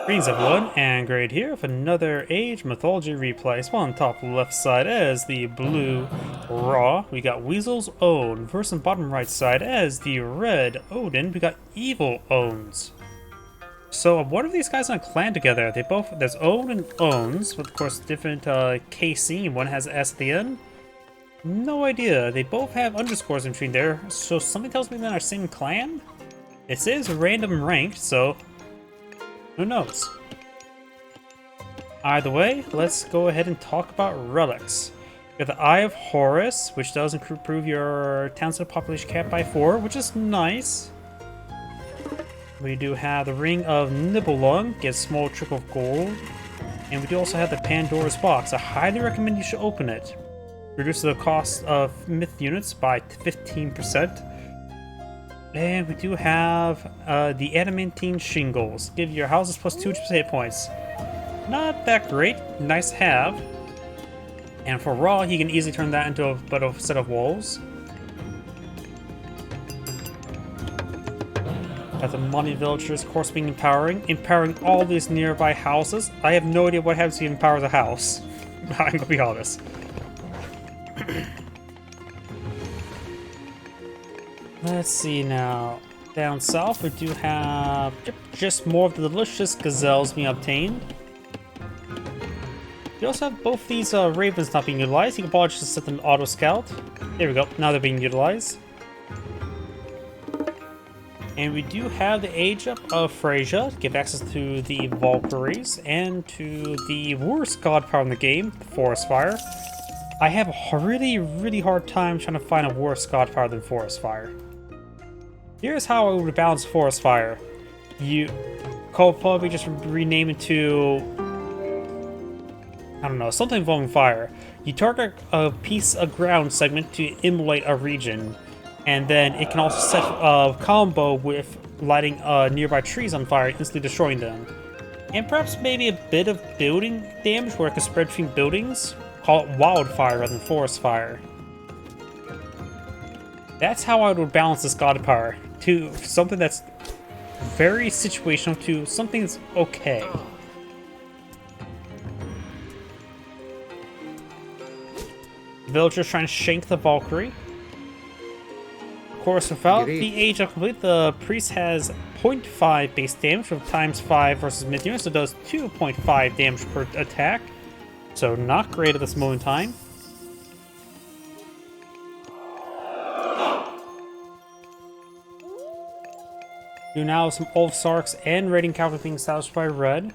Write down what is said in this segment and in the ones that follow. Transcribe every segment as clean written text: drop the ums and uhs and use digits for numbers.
Greetings everyone, and Grade here with another Age Mythology Replay. So on the top left side as the blue Raw, we got Weasels Own. Versus on bottom right side as the red Odin, we got Evil Owns. So what are these guys in a clan together? They both, there's Own and Owns, with of course different KC, one has S at the end. No idea, they both have underscores in between there, so something tells me they're in our same clan? It says random ranked, so who knows? Either way, let's go ahead and talk about relics. We got the Eye of Horus, which does improve your town center population cap by 4, which is nice. We do have the Ring of Nibelung, gets small trickle of gold. And we do also have the Pandora's Box. I highly recommend you should open it. Reduces the cost of myth units by 15%. And we do have the Adamantine Shingles. Give your houses plus 2 hit points. Not that great. Nice to have. And for Raw, he can easily turn that into a set of walls. Got the Money Villagers, of course, being empowering all these nearby houses. I have no idea what happens if he empowers a house. I'm gonna be honest. Let's see now. Down south, we do have just more of the delicious gazelles being obtained. You also have both these ravens not being utilized. You can probably just set them to auto scout. There we go. Now they're being utilized. And we do have the Age Up of Freyja to give access to the Valkyries and to the worst god power in the game, Forest Fire. I have a really hard time trying to find a worse god power than Forest Fire. Here's how I would balance Forest Fire. You probably just rename it to, I don't know, something involving fire. You target a piece of ground segment to immolate a region, and then it can also set a combo with lighting nearby trees on fire, instantly destroying them. And perhaps maybe a bit of building damage where it can spread between buildings. Call it wildfire rather than forest fire. That's how I would balance this god power. To something that's very situational to something that's okay. Villagers trying to shank the Valkyrie. Of course, without the Age of Complete, the priest has 0.5 base damage with times 5 versus mid unit, so it does 2.5 damage per attack. So not great at this moment in time. Do now have some Ulfsarks and raiding cavalry being established by red.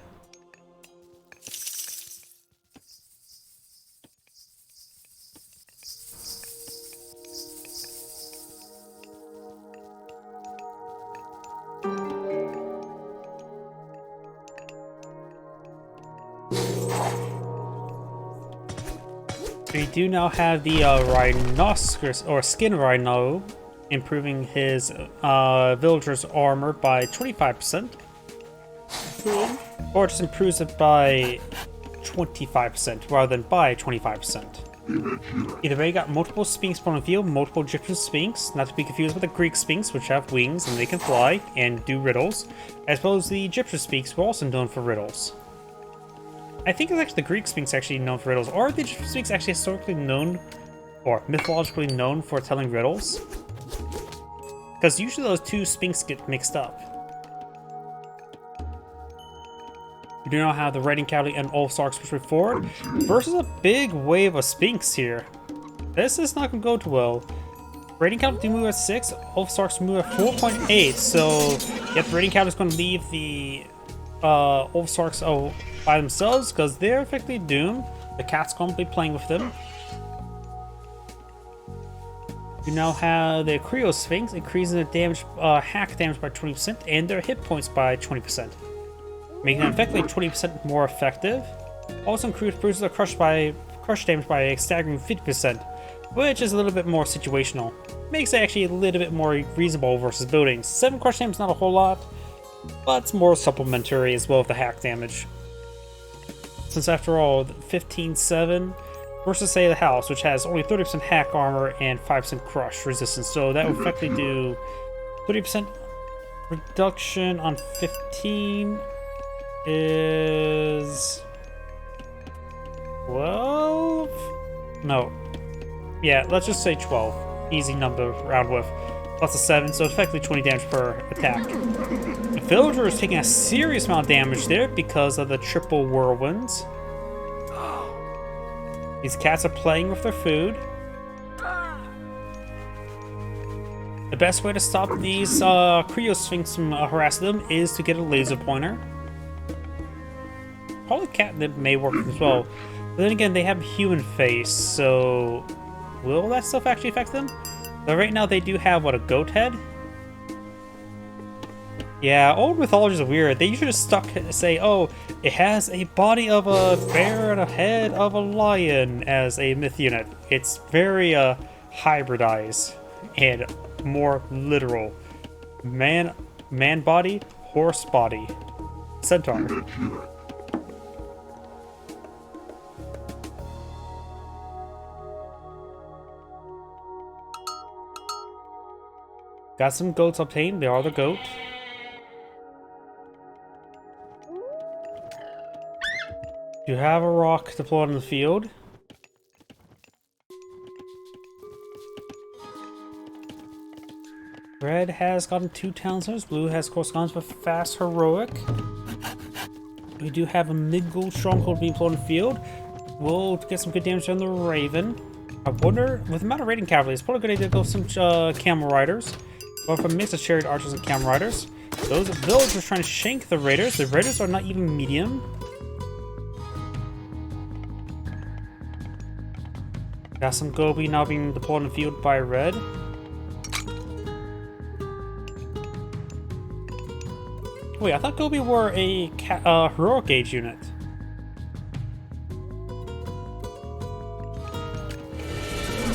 We do now have the Rhinoceros, or Skin Rhino, improving his villager's armor by 25%. Or just improves it by 25% rather than by 25%. Either way, you got multiple Sphinx point of view, multiple Egyptian Sphinx, not to be confused with the Greek Sphinx, which have wings and they can fly and do riddles, as well as the Egyptian Sphinx, who are also known for riddles. I think it's actually the Greek Sphinx actually known for riddles, or the Egyptian Sphinx actually historically known, or mythologically known for telling riddles. Because usually those two Sphinx get mixed up. We do now have the raiding cavalry and Ulfsarks pushing forward versus a big wave of Sphinx here. This is not going to go too well. Raiding cavalry move at 6, Ulfsarks move at 4.8, so yet the raiding cavalry is going to leave the Ulfsarks by themselves because they're effectively doomed. The cat's going to be playing with them. You now have the Creo Sphinx increasing their damage, hack damage by 20% and their hit points by 20%, making them effectively 20% more effective. Also improves their crush damage by a staggering 50%, which is a little bit more situational. Makes it actually a little bit more reasonable versus buildings. 7 crush damage is not a whole lot, but it's more supplementary as well with the hack damage. Since after all, 15-7 versus, say, the house, which has only 30% hack armor and 5% crush resistance. So that would effectively do 30% reduction on 15 is 12? No. Yeah, let's just say 12. Easy number to round with. Plus a 7, so effectively 20 damage per attack. The villager is taking a serious amount of damage there because of the triple whirlwinds. These cats are playing with their food. The best way to stop these Creo-Sphinx from harassing them is to get a laser pointer. Probably catnip may work as well. But then again, they have a human face, so will that stuff actually affect them? But right now they do have, what, a goat head? Yeah, old mythologies are weird. They usually just say, oh, it has a body of a bear and a head of a lion as a myth unit. It's very hybridized and more literal. Man body, horse body, centaur. Got some goats obtained. They are the goat. You have a rock deployed in the field. Red has gotten 2 town centers. Blue has, of course, gone for fast heroic. We do have a mid-gold stronghold being deployed in the field. We'll get some good damage on the Raven. I wonder, with the amount of raiding cavalry, it's probably a good idea to go with some camel riders. Or for a mix of chariot archers and camel riders. Those villagers trying to shank the raiders. The raiders are not even medium. Got some Gobi now being deployed in the field by red. Wait, I thought Gobi were a heroic age unit.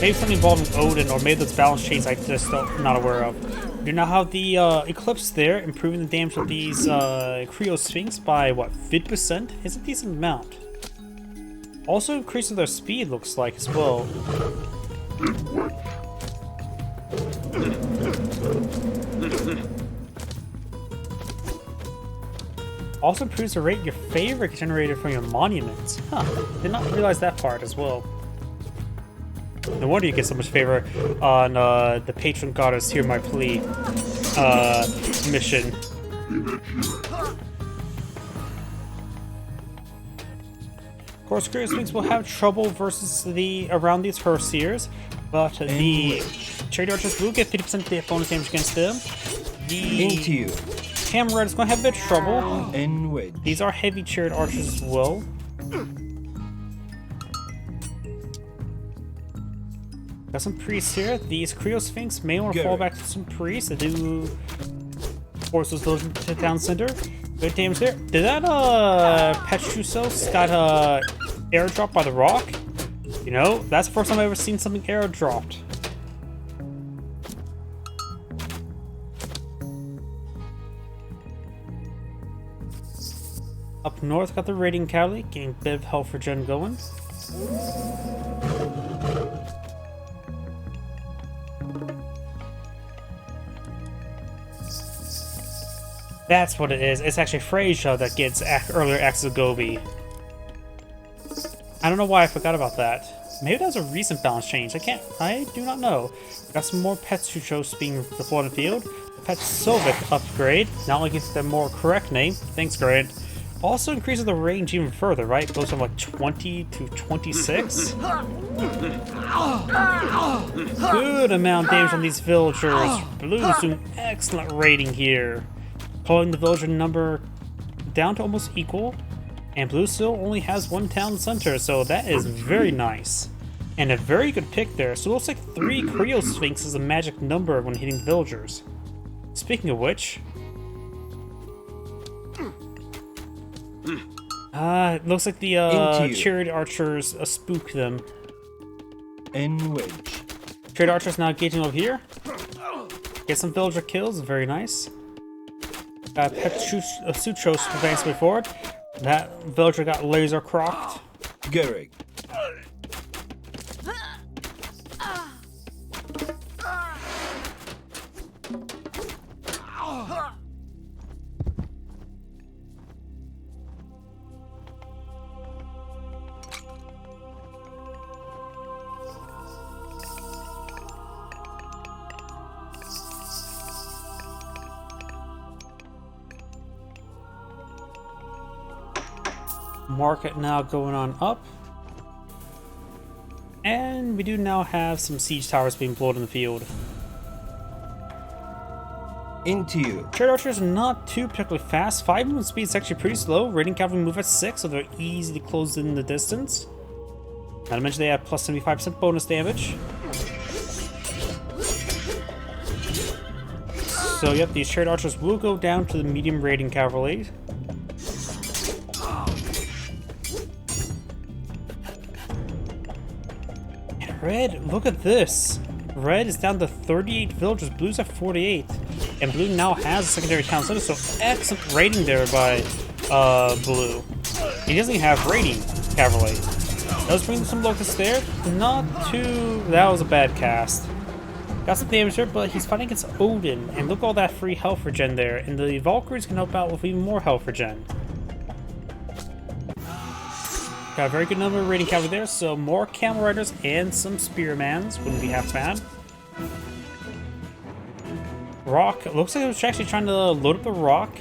Maybe something involving Odin, or maybe those balance chains I just not aware of. We do now have the Eclipse there, improving the damage of these Creo-Sphinx by, what, 50%? It's a decent amount. Also increases their speed, looks like, as well. Also improves the rate your favorite gets generated from your monuments. Huh, did not realize that part as well. No wonder you get so much favor on the patron goddess Hear My Plea mission. Of course, Creo-Sphinx will have trouble versus around these Herseers, but the Chariot Archers will get 50% bonus damage against them. The Hammer Red is going to have a bit of trouble. These are heavy Chariot Archers as well. Got some priests here. These Creo-Sphinx may want to fall back to some priests that do force those villagers to the town center. Good damage there. Did that Petrusos got airdropped by the rock? You know, that's the first time I've ever seen something airdropped. Up north, got the raiding cavalry, getting a bit of health for Gen going. That's what it is. It's actually Freyja that gets earlier access to Gobi. I don't know why I forgot about that. Maybe that was a recent balance change. I do not know. Got some more Petrusos being deployed in the field. The Petsovic upgrade not only gives them more correct name, thanks Grant, also increases the range even further, right? It goes from like 20 to 26. Good amount of damage on these villagers. Blue's doing excellent raiding here. Pulling the villager number down to almost equal. And Blue still only has 1 town center, so that is very nice. And a very good pick there. So it looks like 3 Creo-Sphinx is a magic number when hitting villagers. Speaking of which... it looks like the Chariot Archers spook them. Chariot Archers now engaging over here. Get some villager kills, very nice. Petrusos advanced forward. That villager got laser crocked. Gerrig. Market now going on up. And we do now have some siege towers being blown in the field. Into you. Chariot archers are not too particularly fast. 5 movement speed is actually pretty slow. Raiding cavalry move at 6, so they're easy to close in the distance. Not to mention they have plus 75% bonus damage. So yep, these chariot archers will go down to the medium raiding cavalry. And red, look at this. Red is down to 38 villagers, blue's at 48. And blue now has a secondary town center, so excellent raiding there by blue. He doesn't even have raiding cavalry. Does bring some locusts there. Not too... That was a bad cast. Got some damage there, but he's fighting against Odin. And look at all that free health regen there. And the Valkyries can help out with even more health regen. Got a very good number of raiding cavalry there, so more camel riders and some spearmans wouldn't be half bad. Rock. Looks like he was actually trying to load up the rock.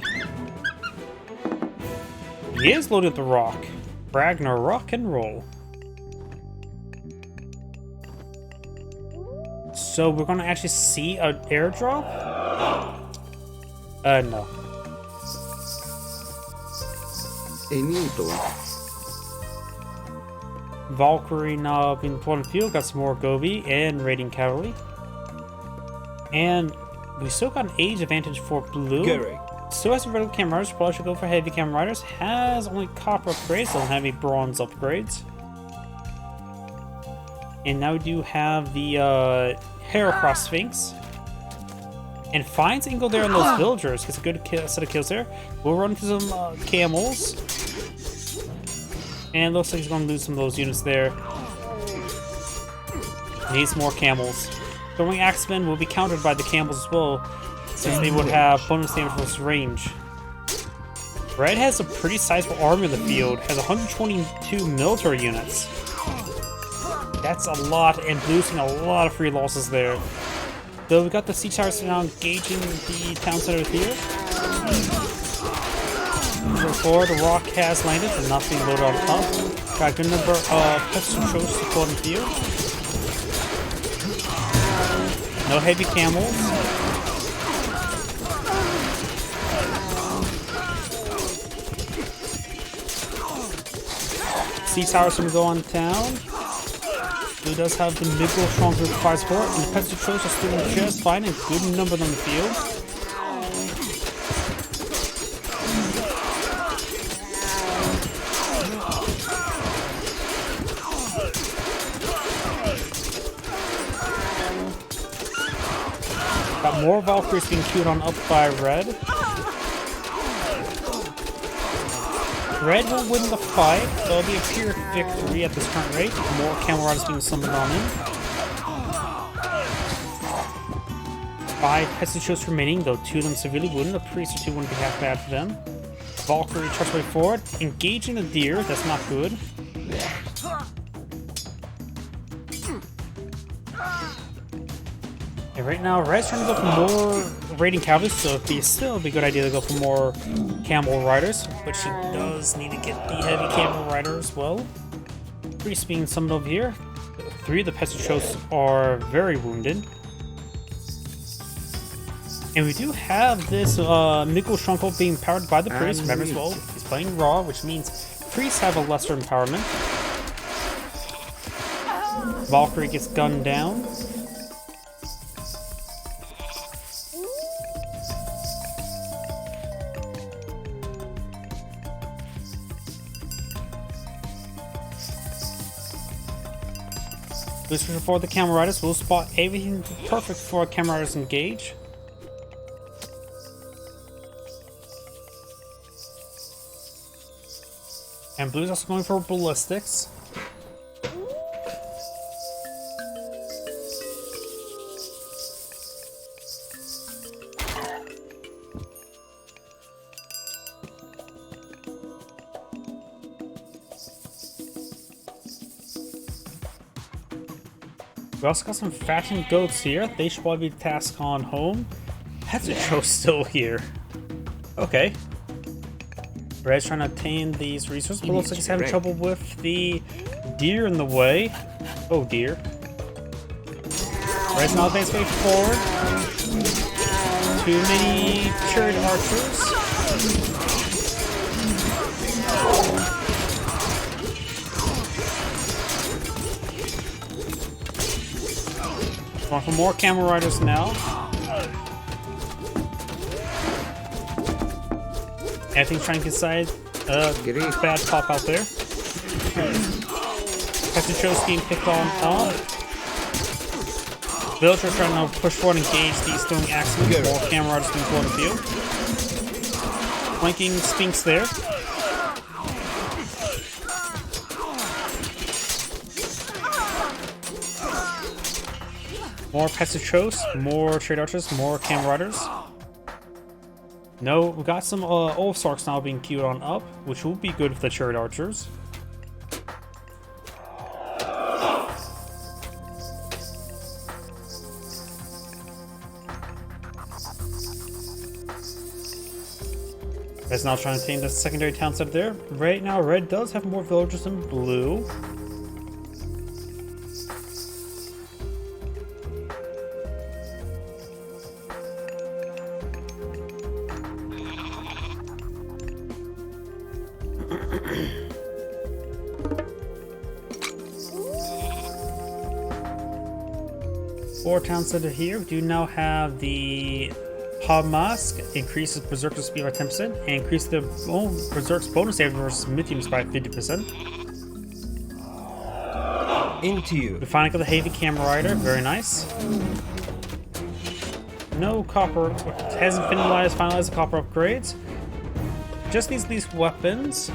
He is loading up the rock. Ragnar, rock and roll. So we're gonna actually see an airdrop? No. Valkyrie now being deployed in the field, got some more Gobi and raiding cavalry. And we still got an age advantage for blue. Still has some regular camera riders, probably should go for heavy camera riders. Has only copper upgrades, doesn't have any bronze upgrades. And now we do have the Heracross Sphinx. And finds Ingo there on those villagers. Gets a good set of kills there. We'll run to some camels. And looks like he's going to lose some of those units there. Needs more camels. Throwing axemen will be countered by the camels as well, since they would have bonus damage versus range. Red has a pretty sizable army in the field. Has 122 military units. That's a lot, and blue's seeing a lot of free losses there. Though we got the siege towers now engaging the town center here. Before the rock has landed and not being loaded on top. Got a good number of pistol tropes to pull in the field. No heavy camels. Siege towers gonna go on town. Blue does have the mid-roll strong group of fire support, and the pistol tropes are still doing just fine and good numbers on the field. Got more Valkyries being queued on up by Red. Red will win the fight. There'll be a pure victory at this current rate. More camel riders being summoned on in. 5 Hesitations remaining, though 2 of them severely wounded. A priest or 2 wouldn't be half bad for them. Valkyrie charges way forward, engaging the deer. That's not good. And right now, Red's trying to go for more raiding cavalry, so it'd be still be a good idea to go for more camel riders, but she does need to get the heavy camel rider as well. Priest being summoned over here. 3 of the Pestrachos are very wounded. And we do have this Mikko Stronghold being powered by the priest. Remember as well, he's playing raw, which means priests have a lesser empowerment. Valkyrie gets gunned down. Boosters for the camera riders will spot everything perfect for camera riders engage. And blue's also going for ballistics. We also got some fattened goats here. They should probably be tasked on home. That's a show still here. Okay. Red's trying to obtain these resources, but looks like he's having trouble with the deer in the way. Oh dear. Red's now advanced way forward. Too many chariot archers. Going for more camel riders now. Everything's trying to get inside. Bad pop out there. Petro's being picked on up. Villagers trying to push forward and engage these throwing axemen while camel riders being pulled in the field. Flanking Sphinx there. More Petros, more trade archers, more camel riders. No, we got some Olsarks now being queued on up, which will be good for the chariot archers. Red's now trying to tame the secondary town center there. Right now, Red does have more villagers than Blue. For town center here, we do now have the Mask increases Berserker's speed by 10% and increases the Berserk's bonus save versus mediums by 50%. Into you. We finally got the Heavy Camel Rider, very nice. No copper, hasn't finalized the copper upgrades. Just needs these weapons.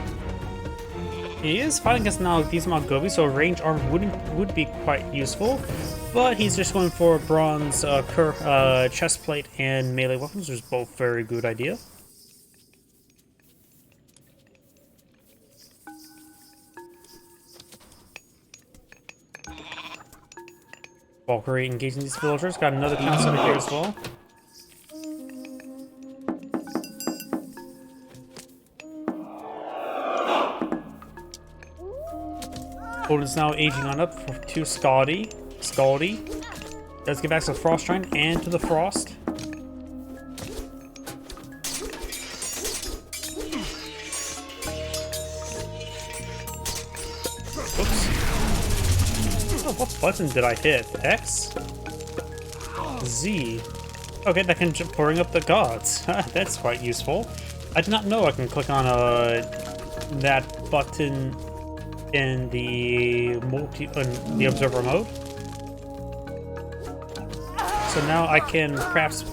He is fighting against now these Mongovi, so range armor would be quite useful. But he's just going for bronze chest plate and melee weapons, which is both very good idea. Valkyrie engaging these villagers. Got another town center here as well. Odin's now aging on up to Scaldy. Does get back to the Frost Giant and to the Frost. Oops. Oh, what button did I hit? X? Z. Okay, that can bring up the gods. That's quite useful. I did not know I can click on that button in the observer mode. So now I can perhaps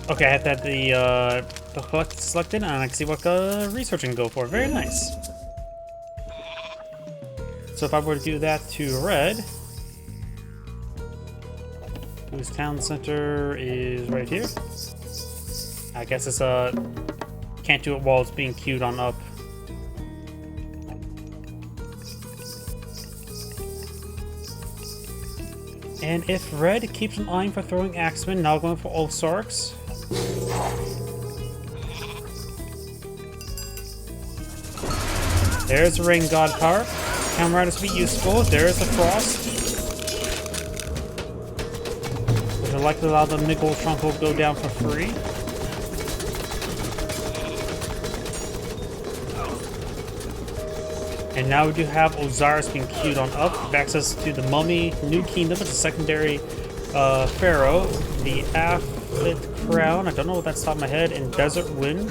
okay, I have to have the collect selected and I can see what research I can go for. Very nice. So if I were to do that to Red, whose town center is right here. I guess it's can't do it while it's being queued on up. And if Red keeps an eye for throwing axemen, now going for Olsarks. There's the Rain God power. Camel Riders will be useful. There's the Frost. Which will likely allow the Migol Stronghold to go down for free. And now we do have Osiris being queued on up, with access to the Mummy, New Kingdom, it's a secondary Pharaoh, the Aphid Crown, I don't know what that's top of my head, and Desert Wind.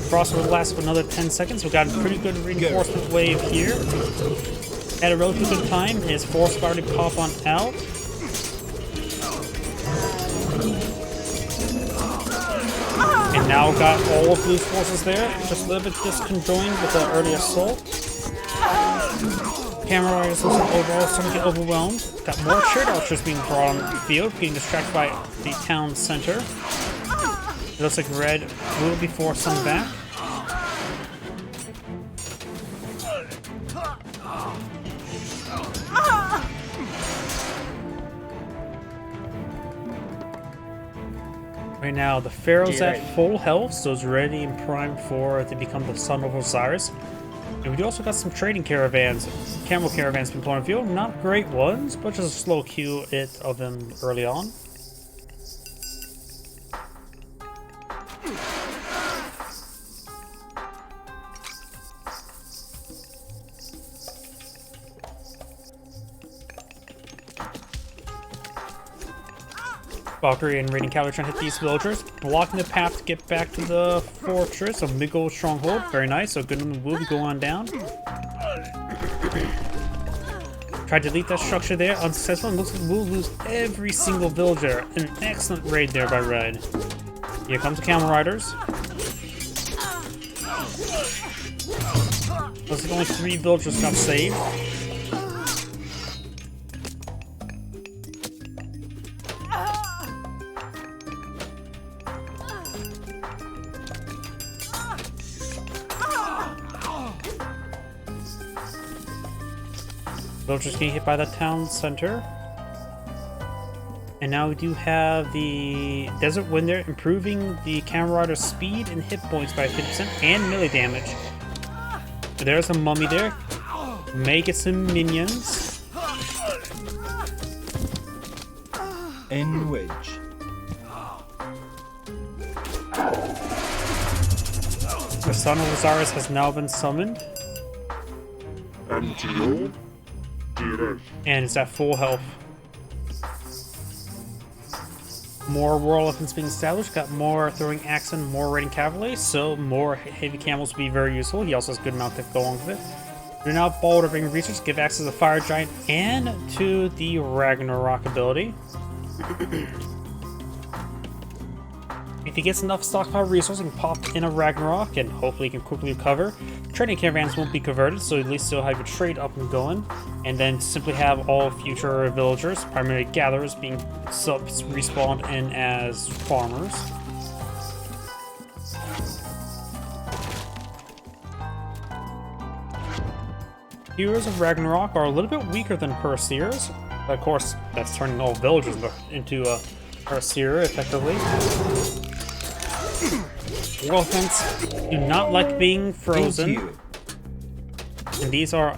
Frost will last for another 10 seconds. We've got a pretty good reinforcement wave here. At a relatively good time, his force already pop on out. And now got all of Blue's forces there, just a little bit disconjoined with the early assault. Camera Riders overall starting to get overwhelmed. Got more chariot archers being brought on the field, being distracted by the town center. It looks like Red will be forced some back. Right now, the Pharaoh's at full health, so it's ready and primed for to become the son of Osiris. And we also got some trading caravans, camel caravans from point of view. Not great ones, but just a slow queue of them early on. Valkyrie and raiding cavalry trying to hit these villagers, blocking the path to get back to the fortress of Migol Stronghold. Very nice, so Goodman will be going on down. Tried to delete that structure there, unsuccessful, and looks like we'll lose every single villager. An excellent raid there by Red. Here comes the camel riders. Looks like only 3 villagers got saved. Villagers getting hit by the town center. And now we do have the Desert Wind there, improving the Camel Rider's speed and hit points by 50% and melee damage. There's a mummy there. May get some minions. In which The son of Osiris has now been summoned. And it's at full health. More war elephants being established. Got more throwing axe and more raiding cavalry, so more heavy camels will be very useful. He also has a good amount to go along with it. We're now bold of bringing research, give access to the fire giant and to the Ragnarok ability. If he gets enough stockpile resources, he can pop in a Ragnarok and hopefully he can quickly recover. Trading caravans won't be converted, so at least still have your trade up and going. And then simply have all future villagers, primarily gatherers, being respawned in as farmers. Heroes of Ragnarok are a little bit weaker than Perseers. Of course, that's turning all villagers into a Perseer, effectively. War elephants do not like being frozen. And these are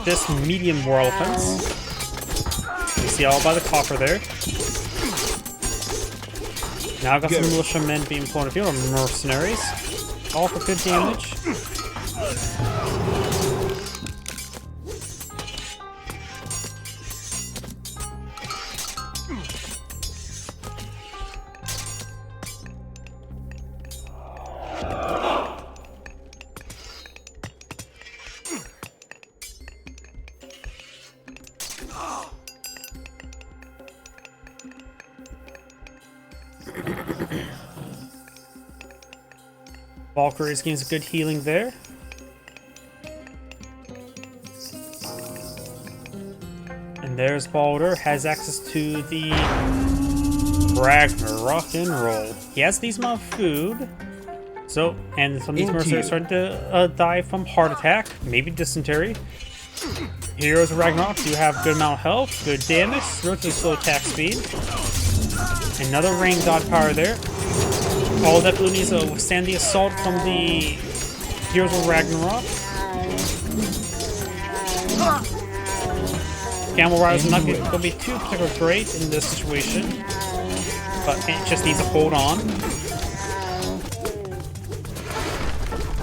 just medium war elephants. You see all by the copper there. Now I've got some militiamen being flown afield, or mercenaries. All for good damage. Valkyrie is getting some good healing there. And there's Baldur, has access to the Ragnarok and roll. He has a decent amount of food. So, and some of these mercenaries are starting to die from heart attack, maybe dysentery. Heroes of Ragnarok do have a good amount of health, good damage, relatively slow attack speed. Another rain god power there. All that blue needs to withstand the assault from the Heroes of Ragnarok. Camel Riders are not going to be too particularly great in this situation, but it just needs to hold on.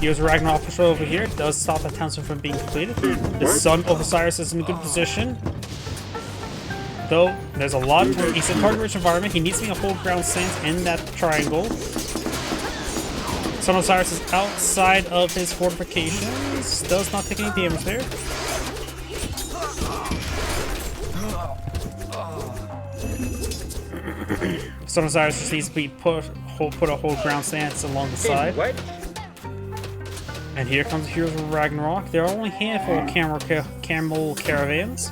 Heroes of Ragnarok push over here. It does stop that town from being completed. The son of Osiris is in a good position. Though, there's a lot of... He's in a target-rich environment. He needs to be a hold ground stance in that triangle. Son of Osiris is outside of his fortifications. Does not take any damage there. Son of Osiris just needs to be put a hold ground stance along the side. And here comes the Heroes of Ragnarok. There are only a handful of camel caravans.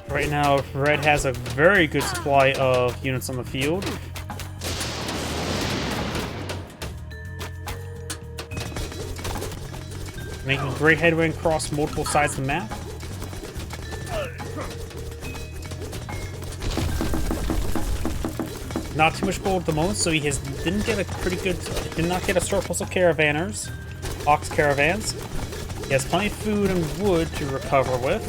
Right now, Red has a very good supply of units on the field. Making great headway across multiple sides of the map. not too much gold at the moment, so he didn't get a pretty good, did not get a surplus of caravanners, ox caravans. He has plenty of food and wood to recover with.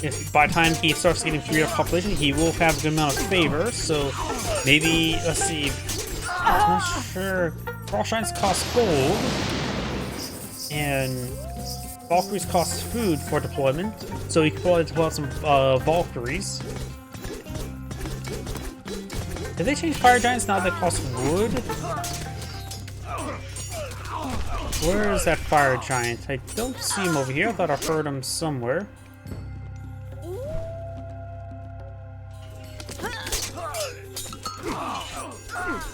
If by the time he starts getting 3 of population, he will have a good amount of favor. So maybe, let's see, I'm not sure. Frost Giants cost gold, and Valkyries cost food for deployment. So you can probably deploy some Valkyries. Did they change Fire Giants now they cost wood? Where is that Fire Giant? I don't see him over here. I thought I heard him somewhere.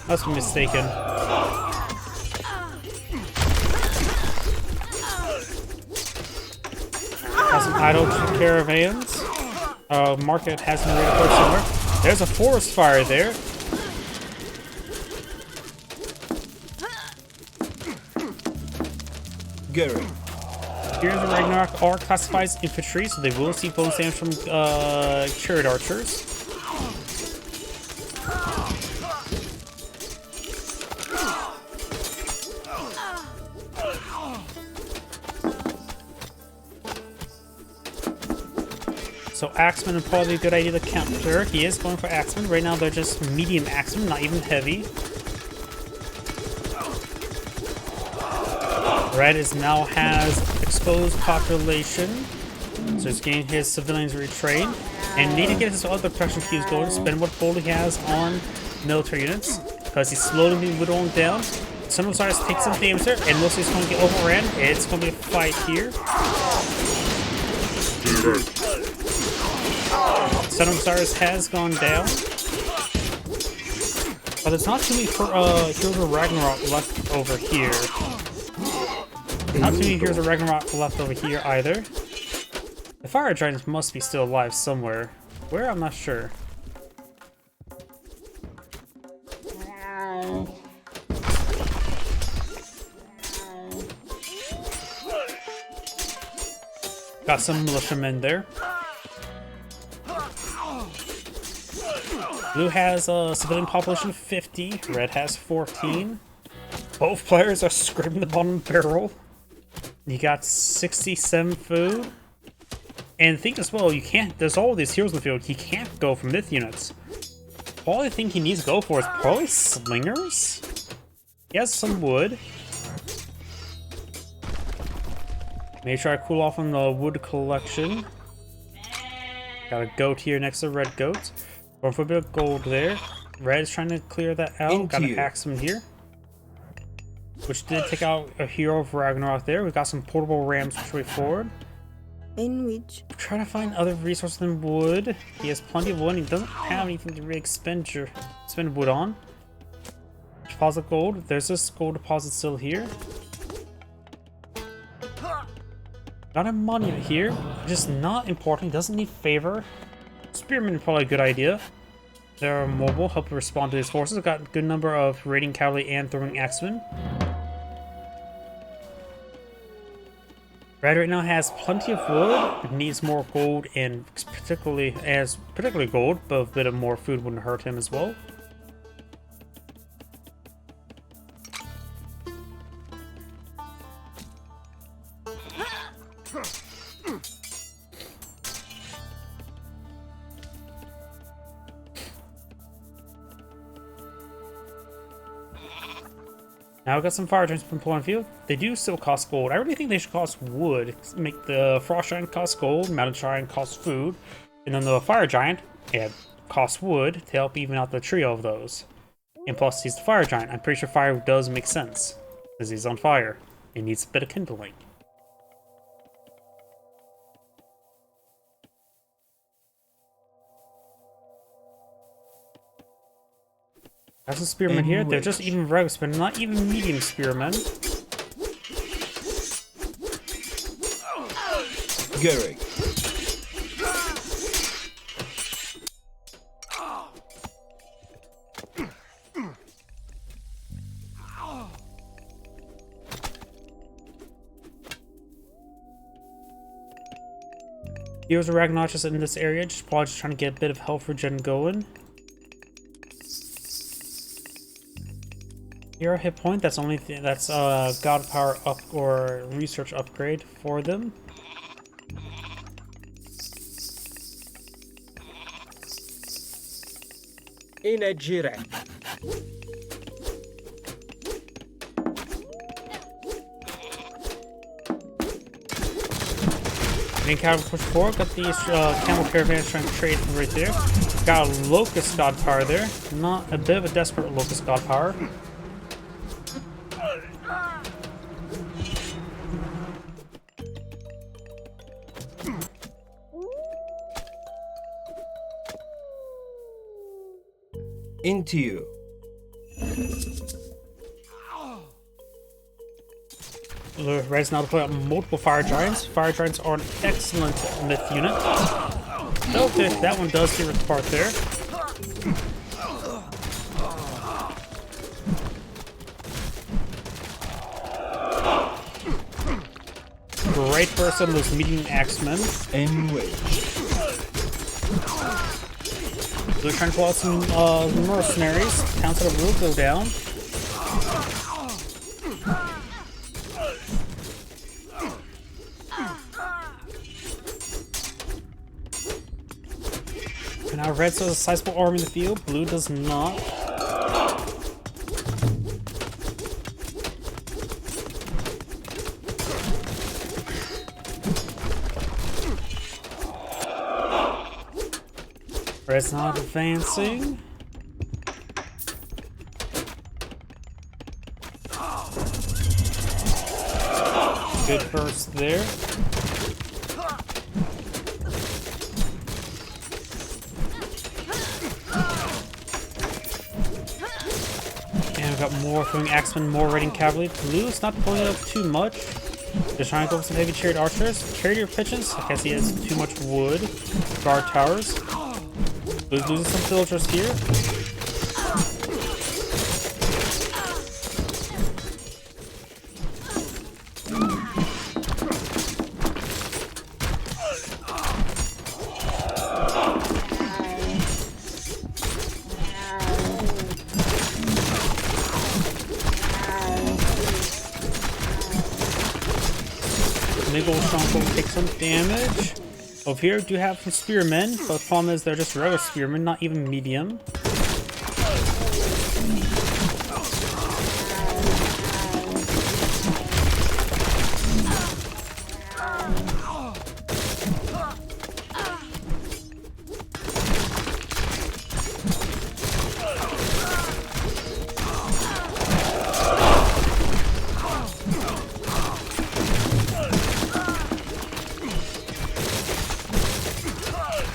Must be mistaken. Got some idle caravans. Market has been redeployed somewhere. There's a forest fire there. Gary. Here's the Ragnarok are classified as infantry, so they will see bonus damage from chariot archers. So Axemen would probably be a good idea to counter. He is going for Axemen. Right now they're just medium Axemen, not even heavy. Red now has exposed population, so he's getting his civilians retrained. And need to get his other protection cubes going, spend what gold he has on military units, because he's slowly being whittling down. Some of them take some damage there, and most of he's going to get overran. It's going to be a fight here. Son of Osiris has gone down. But there's not too many Heroes of Ragnarok left over here. Not too many Heroes of Ragnarok left over here either. The Fire Giants must be still alive somewhere. Where? I'm not sure. Got some militiamen there. Blue has a civilian population of 50. Red has 14. Both players are scraping the bottom barrel. You got 67 food. And think as well, you can't, there's all these heroes in the field, he can't go for myth units. All I think he needs to go for is probably slingers? He has some wood. Maybe try to cool off on the wood collection. Got a goat here next to red goat. Going for a bit of gold there. Red is trying to clear that out. Got an axeman here, which did take out a hero of Ragnarok there. We've got some portable rams straight forward. In which? Trying to find other resources than wood. He has plenty of wood. He doesn't have anything to really spend wood on. Deposit gold. There's this gold deposit still here. Got a monument here. Just not important. Doesn't need favor. Spearmen is probably a good idea. They're mobile, help respond to his forces. Got a good number of raiding cavalry and throwing axemen. Red right now has plenty of wood. It needs more gold, and particularly gold, but a bit of more food wouldn't hurt him as well. Now I've got some fire giants from Pulling Field. They do still cost gold. I really think they should cost wood. Make the frost giant cost gold, mountain giant cost food, and then the fire giant costs wood to help even out the trio of those. And plus he's the fire giant. I'm pretty sure fire does make sense because he's on fire. It needs a bit of kindling. Got some spearmen here. They're just even regular spearmen, not even medium spearmen. Gary. Heroes of Ragnarok just in this area, probably just trying to get a bit of health regen going. Hero hit point, that's only that's god power up or research upgrade for them. Inegire. Main cavalry push forward, got these camel caravans trying to trade right there. Got a locust god power there, not a bit of a desperate locust god power. Into you. Red's now deployed multiple fire giants. Fire giants are an excellent myth unit. Okay, that one does get ripped apart there. Great burst on those medium axemen. Enwedge. They're trying to pull out some mercenaries. Town setup will go down. And now red still has a sizable army in the field. Blue does not. Red's not advancing. Good burst there. And we've got more throwing axemen, more raiding cavalry. Blue's not pulling it up too much. Just trying to go with some heavy chariot archers. Chariot pigeons. I guess he has too much wood. Guard towers. Blue's losing some villagers here. Big old stronghold will take some damage. Over here, do have some spearmen, but the problem is they're just regular spearmen, not even medium.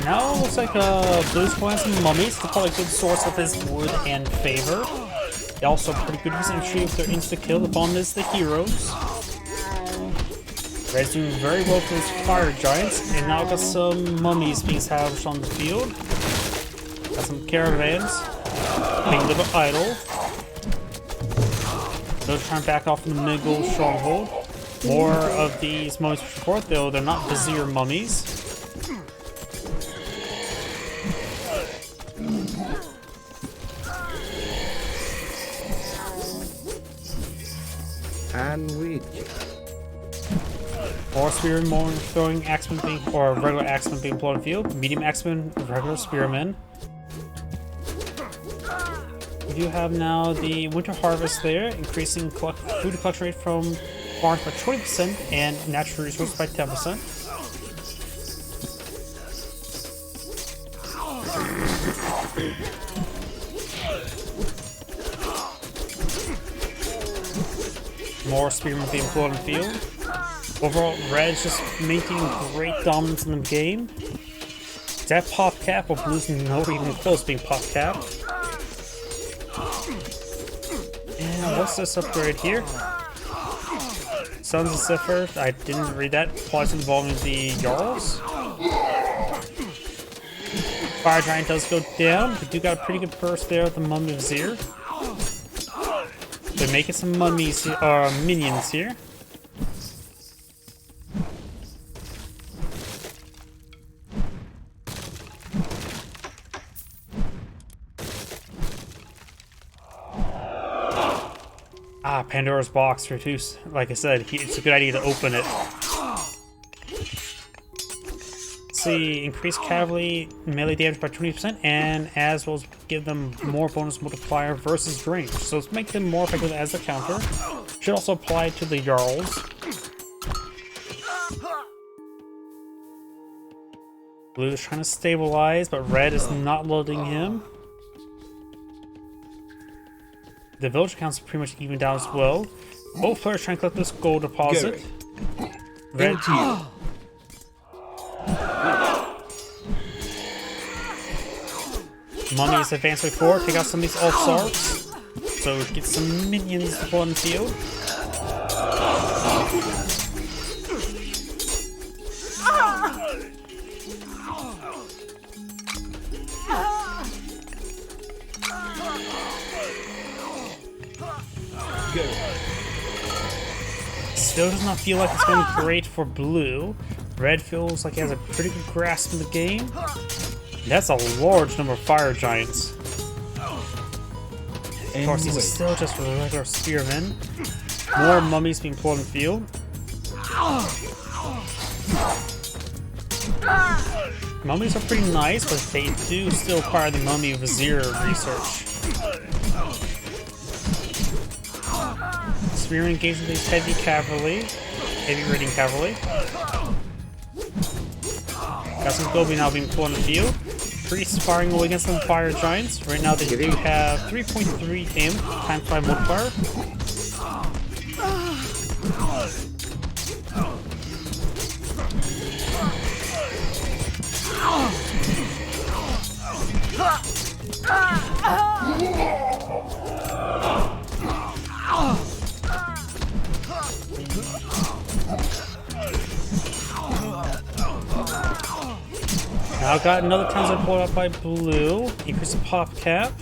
Now it looks like Blue's pulling some mummies. They're probably a good source of his wood and favor. They also pretty good with his infantry with their insta-kill. The problem is the heroes. Red's doing very well for his fire giants, and now got some mummies being established on the field. Got some caravans being a little bit idle. Those trying to back off from the middle stronghold. More of these mummies for support, though they're not vizier mummies. And we More spearmen, more throwing axemen being, or regular axemen being deployed in the field. Medium axemen, regular spearmen. We do have now the winter harvest there, increasing food collection rate from farms by 20% and natural resources by 10%. More spearmen being deployed in the field. Overall, Red's just maintaining great dominance in the game. Is that pop cap or Blue's not even close to being pop cap? And what's this upgrade here? Sons of Zephyr. I didn't read that. Plus involving the Jarls. Fire Giant does go down. We do got a pretty good burst there with the Mummy of Zir. They're making some mummies, minions here. Ah, Pandora's box for two. Like I said, it's a good idea to open it. Let's see, increase cavalry melee damage by 20%, and as well as give them more bonus multiplier versus range. So let's make them more effective as a counter. Should also apply to the Jarls. Blue is trying to stabilize, but red is not loading him. The village accounts are pretty much evened out as well. Both players trying to collect this gold deposit. Red. Into you. Mummy is advanced way forward, take out some of these alt-sarks. So get some minions on the field. Good. Still does not feel like it's going great for blue. Red feels like he has a pretty good grasp of the game. That's a large number of fire giants. Of course, these are still just regular spearmen. More mummies being pulled in the field. Mummies are pretty nice, but they do still require the mummy vizier research. Spearmen engaging these heavy cavalry, heavy raiding cavalry. Got some Gobi now being pulled in the field. Priests firing away against some fire giants. Right now they do have 3.3 damage times 5 multiplier. Now got another townsend pulled up by blue. Increase the pop cap. I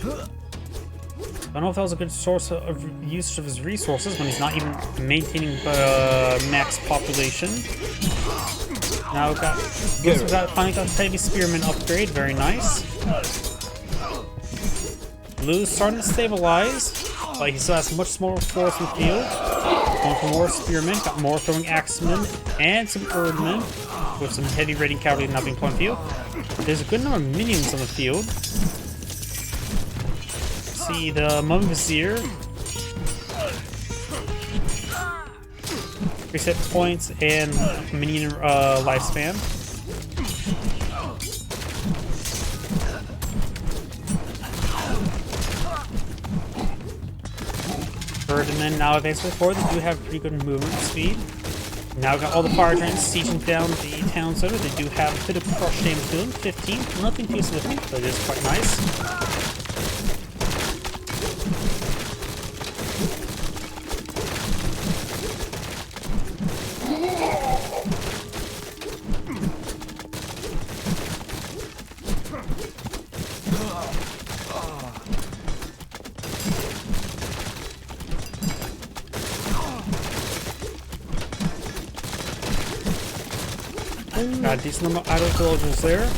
don't know if that was a good source of use of his resources when he's not even maintaining max population. Now finally got heavy spearman upgrade, very nice. Blue's starting to stabilize, but he still has much smaller force in the field. Going for more spearmen, got more throwing axemen, and some erdmen, with some heavy raiding cavalry now being put in the field. There's a good number of minions on the field. See the Mummy Vizier. Reset points and minion lifespan. Birdmen now advancing forward. They do have pretty good movement speed. Now got all the fire giants sieging down the town center. They do have a bit of crush damage to them. 15. Nothing too significant, but it is quite nice. Got a decent number of idle villagers there.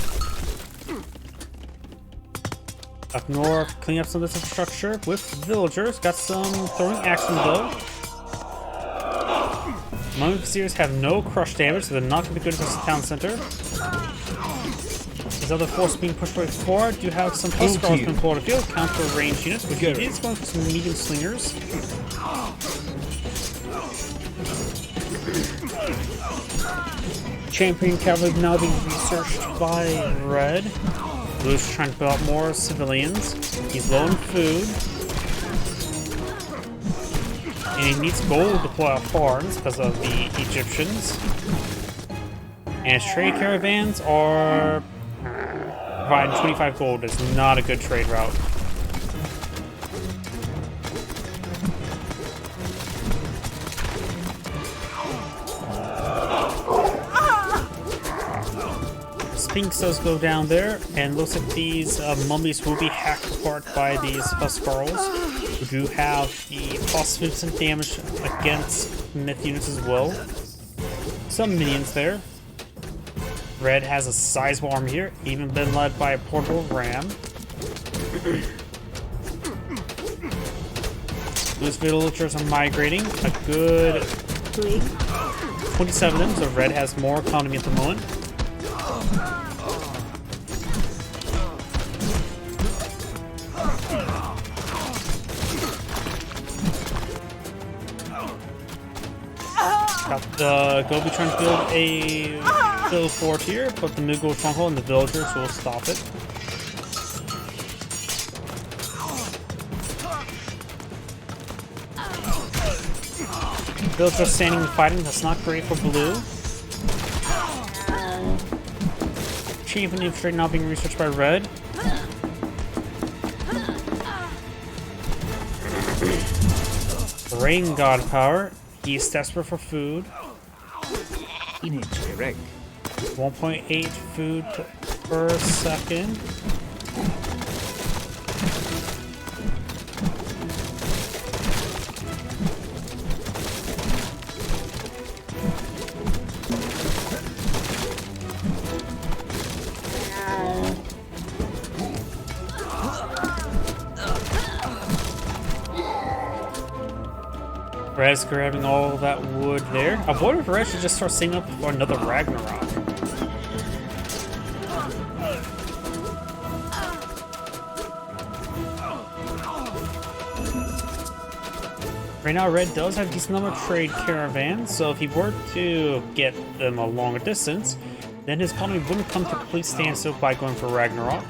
Up north, clean up some of this infrastructure with villagers. Got some throwing action though. Mummy Viziers have no crush damage, so they're not going to be good against the town center. These other forces being pushed right forward do have some Huskars being pulled in the field, counter range units, which he is going for some medium slingers. Champion cavalry now being researched by red. Blue's trying to put out more civilians. He's low on food. And he needs gold to pull out farms because of the Egyptians. And his trade caravans are providing 25 gold. It's not a good trade route. Sphinx does go down there, and looks like these mummies will be hacked apart by these Huskars, who do have the plus 50% damage against myth units as well. Some minions there. Red has a sizable army here, even been led by a portable ram. Blue's villagers are migrating. A good Green. 27 of them, so red has more economy at the moment. Got the Gobi trying to build a village fort here, but the Mughal stronghold and the villagers will stop it. Villagers standing and fighting, that's not great for blue. Chief and infantry now being researched by red. Rain god power. He's desperate for food. 1.8 food per second. Red's grabbing all that wood there. I wonder if Red should just start setting up for another Ragnarok. Right now, Red does have a decent number of trade caravans, so if he were to get them a longer distance, then his economy wouldn't come to a complete standstill by going for Ragnarok.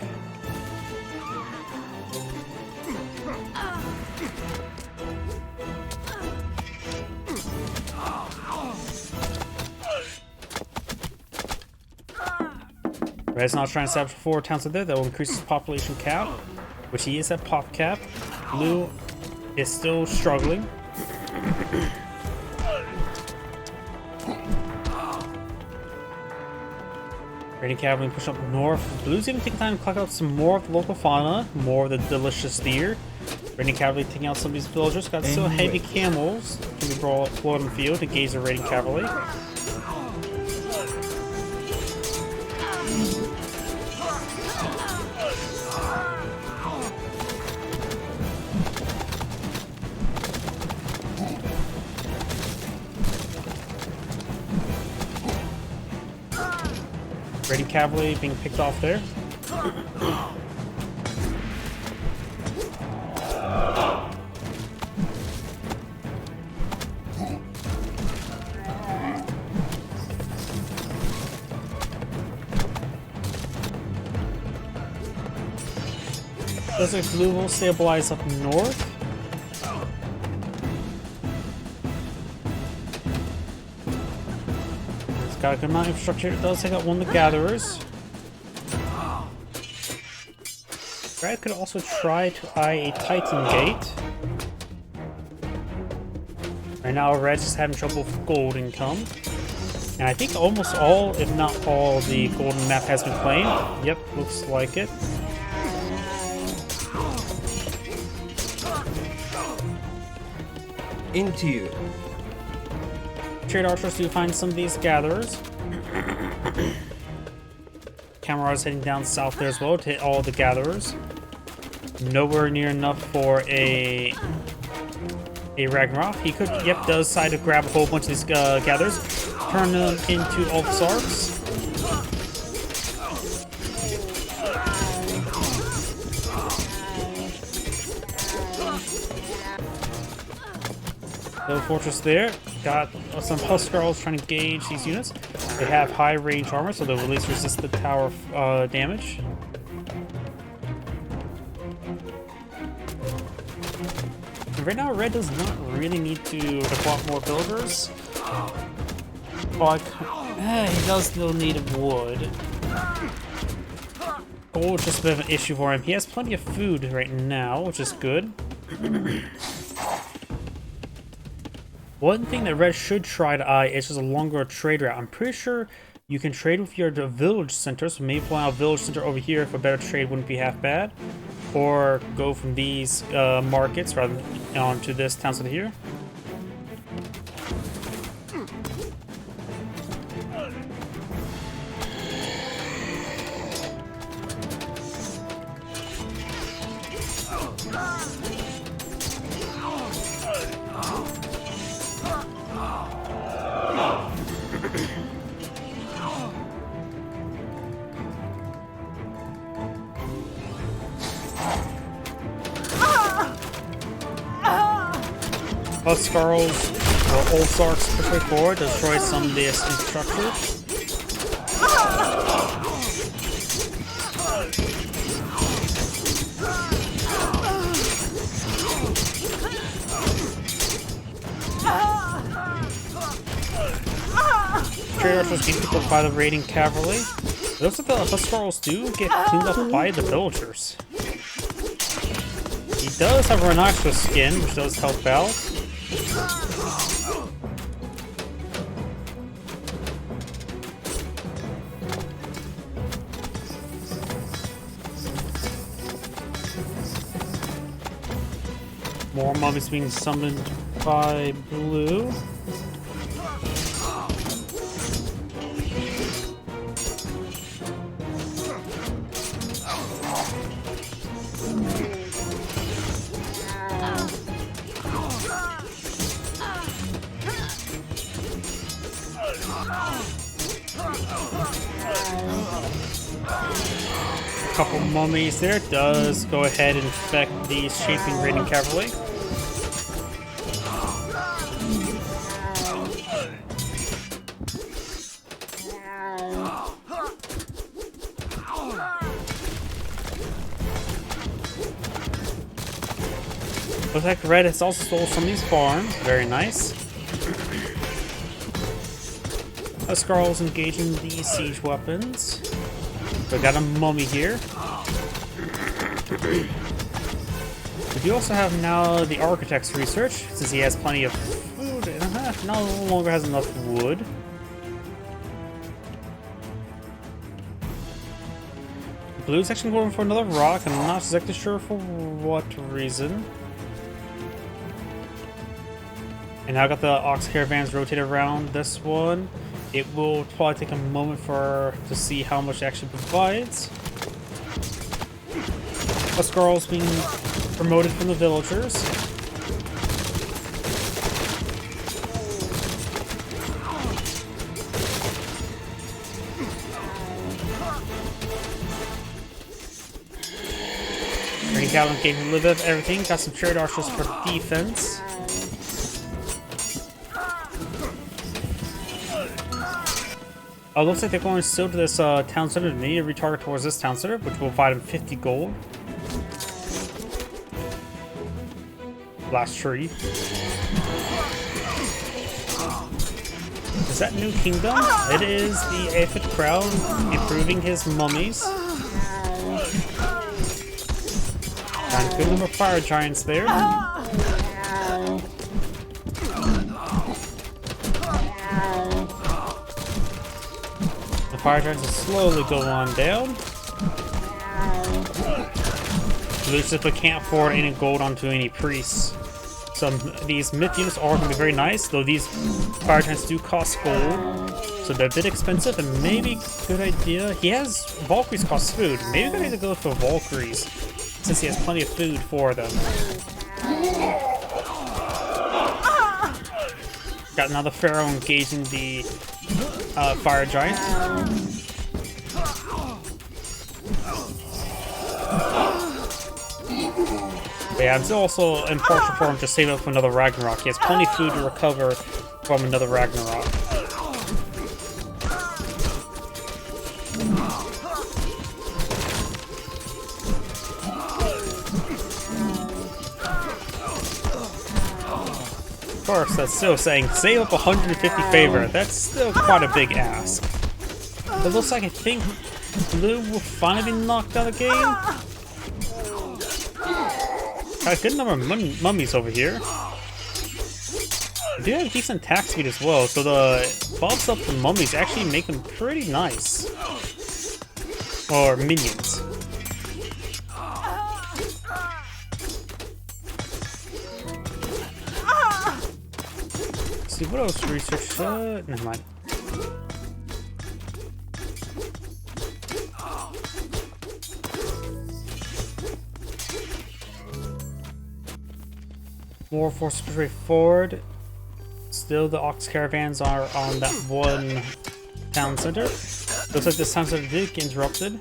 Red's now trying to establish 4 towns there that will increase his population cap, which he is at pop cap. Blue is still struggling. Raiding cavalry push up north. Blue's even taking time to collect out some more of the local fauna, more of the delicious deer. Raiding cavalry taking out some of these villagers. Got still heavy camels can be brought on the field to engage the raiding cavalry. Raiding cavalry being picked off there. Looks like blue will stabilize up north. Got a good amount of infrastructure. It does take out one of the gatherers. Red could also try to eye a Titan Gate. Right now, Red's just having trouble with gold income. And I think almost all, if not all, the golden map has been claimed. Yep, looks like it. Into you. Trade archers do find some of these gatherers. Camarada's heading down south there as well to hit all the gatherers. Nowhere near enough for a Ragnarok. He could, yep, does decide to grab a whole bunch of these gatherers, turn them into Ulfsarks. Little fortress there. Got some Huskarls trying to gauge these units. They have high range armor, so they'll at least resist the tower damage. And right now, Red does not really need to acquire more builders. But he does still need wood. Gold is just a bit of an issue for him. He has plenty of food right now, which is good. One thing that Red should try to eye is just a longer trade route. I'm pretty sure you can trade with your village center, so maybe fly out a village center over here if a better trade wouldn't be half bad. Or go from these markets rather than onto this town center here. Huskarls or Old Sarks push forward to destroy some of this infrastructure. Trade archers being picked up by the raiding cavalry. It looks like the Huskarls do get cleaned up by the villagers. He does have a rhinoceros skin, which does help out. More mummies being summoned by Blue. Couple mummies there. Does go ahead and infect the shaping raiding cavalry. Looks like Red has also stole some of these farms. Very nice. Huskarls engaging the siege weapons. We got a mummy here. We do also have now the architect's research, since he has plenty of food and no longer has enough wood. Blue's actually going for another rock. I'm not exactly sure for what reason. And now I got the ox caravans rotated around this one. It will probably take a moment to see how much it actually provides. Huskarls being promoted from the villagers. Raiding cavalry gave a little bit of everything. Got some trade archers for defense. Looks like they're going still to this town center. They need to retarget towards this town center, which will provide them 50 gold. Last tree. Is that New Kingdom? It is the Aphid Crown improving his mummies. And a good number of fire giants there. Fire giants are slowly going on down. Blue simply can't afford any gold onto any priests. Some of these myth units are going to be very nice, though these fire giants do cost gold, so they're a bit expensive. And maybe good idea. He has Valkyries cost food. Maybe we need to go for Valkyries since he has plenty of food for them. Got another Pharaoh engaging the fire giant. But yeah, I'm still also in partial form to save up for another Ragnarok. He has plenty of food to recover from another Ragnarok. Of course, that's still saying save up 150 favor. That's still quite a big ask. But it looks like I think Blue will finally be knocked out of the game. Got a good number of mummies over here. They do have decent attack speed as well, so the buffs up the mummies actually make them pretty nice. Or minions. Let's see, what else research? Never mind. More forces push forward. Still, the ox caravans are on that one town center. Looks like this town center did get interrupted.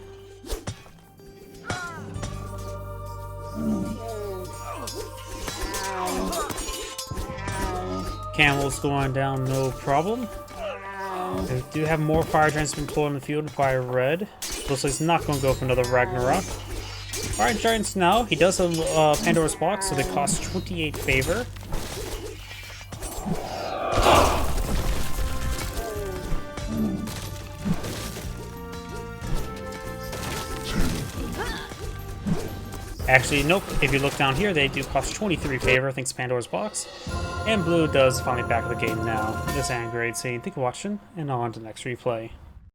Camel's going down, no problem. We do have more fire giants being pulled in the field by red. Looks like he's not going to go for another Ragnarok. Fire giants now. He does have Pandora's box, so they cost 28 favor. Actually, nope. If you look down here, they do cost 23 favor, thanks to Pandora's box. And blue does finally back of the game now. This is Grade saying thank you for watching, and on to the next replay.